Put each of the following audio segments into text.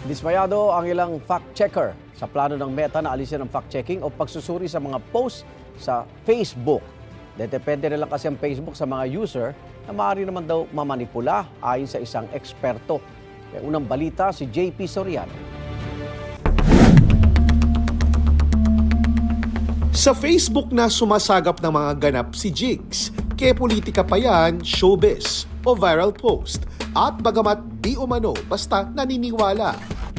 Dismayado ang ilang fact-checker sa plano ng Meta na alisin ang fact-checking o pagsusuri sa mga post sa Facebook. Depende na lang kasi ang Facebook sa mga user na maaari naman daw mamanipula ayon sa isang eksperto. Kaya unang balita si JP Soriano. Sa Facebook na sumasagap ng mga ganap si Jigs, ke politika pa yan, showbiz o viral post. At bagamat di umano basta naniniwala,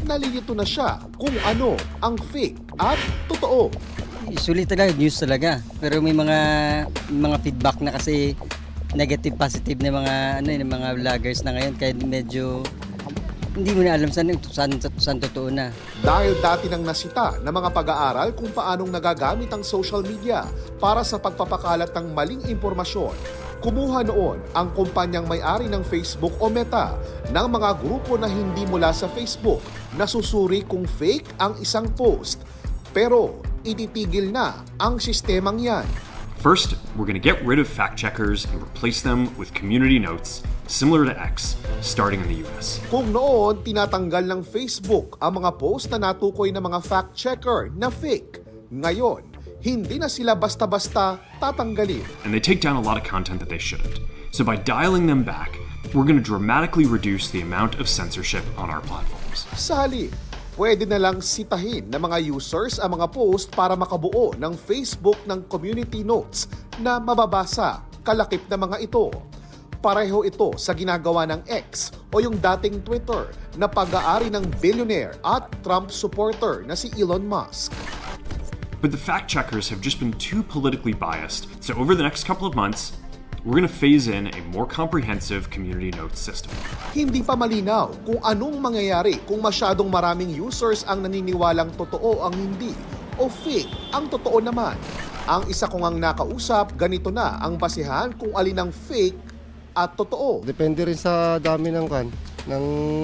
nalilito na siya kung ano ang fake at totoo. Usually talaga, news talaga. Pero may mga feedback na kasi negative, positive na mga vloggers na ngayon. Kaya medyo hindi mo na alam saan totoo na. Dahil dati nang nasita ng mga pag-aaral kung paanong nagagamit ang social media para sa pagpapakalat ng maling impormasyon, kumuha noon ang kumpanyang may-ari ng Facebook o Meta ng mga grupo na hindi mula sa Facebook na susuri kung fake ang isang post. Pero ititigil na ang sistemang yan. First, we're going to get rid of fact checkers and replace them with community notes similar to X, starting in the US. Kung noon, tinatanggal ng Facebook ang mga post na natukoy ng mga fact checker na fake. Ngayon, hindi na sila basta-basta tatanggalin. And they take down a lot of content that they shouldn't. So by dialing them back, we're going to dramatically reduce the amount of censorship on our platforms. Sa halip, pwede na lang sitahin ng mga users ang mga post para makabuo ng Facebook ng community notes na mababasa kalakip na mga ito. Pareho ito sa ginagawa ng X o yung dating Twitter na pag-aari ng billionaire at Trump supporter na si Elon Musk. But the fact checkers have just been too politically biased. So over the next couple of months, we're going to phase in a more comprehensive community notes system. Hindi pa malinaw kung anong mangyayari kung masyadong maraming users ang naniniwalang totoo ang hindi o fake ang totoo naman. Ang isa kong ang nakausap, ganito na ang basihan kung alin ang fake at totoo. Depende rin sa dami ng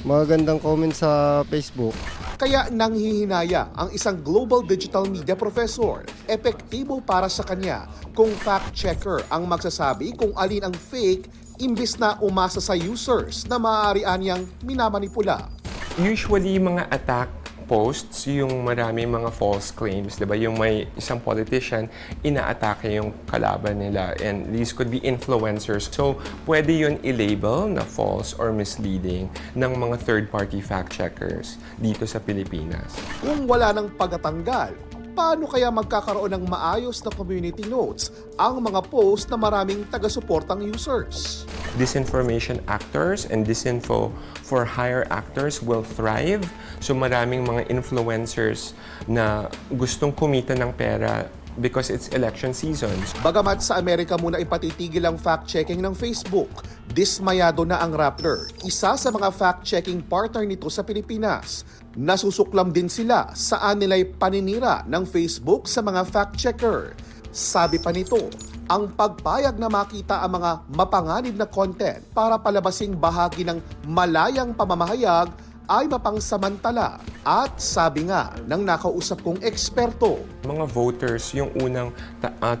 magagandang comments sa Facebook. Kaya nanghihinaya ang isang global digital media professor. Epektibo para sa kanya kung fact-checker ang magsasabi kung alin ang fake imbis na umasa sa users na maaarian niyang minamanipula. Usually, mga attack posts, yung marami mga false claims, diba? Yung may isang politician, inaatake yung kalaban nila, and these could be influencers. So, pwede yun i-label na false or misleading ng mga third-party fact-checkers dito sa Pilipinas. Kung wala ng pagtatanggal, paano kaya magkakaroon ng maayos na community notes ang mga post na maraming taga-suportang users? Disinformation actors and disinfo for hire actors will thrive. So maraming mga influencers na gustong kumita ng pera because it's election seasons. Bagamat sa Amerika muna ipatitigil ang fact-checking ng Facebook, dismayado na ang Rappler, isa sa mga fact-checking partner nito sa Pilipinas. Nasusuklam din sila saan nila'y paninira ng Facebook sa mga fact-checker. Sabi pa nito, ang pagpayag na makita ang mga mapanganib na content para palabasing bahagi ng malayang pamamahayag ay mapangsamantala. At sabi nga ng nakausap kong eksperto, Mga voters yung unang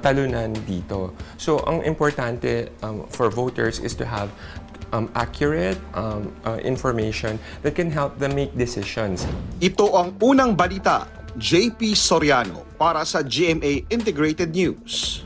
talunan dito. So ang importante for voters is to have accurate information that can help them make decisions. ito ang unang balita, JP Soriano para sa GMA Integrated News.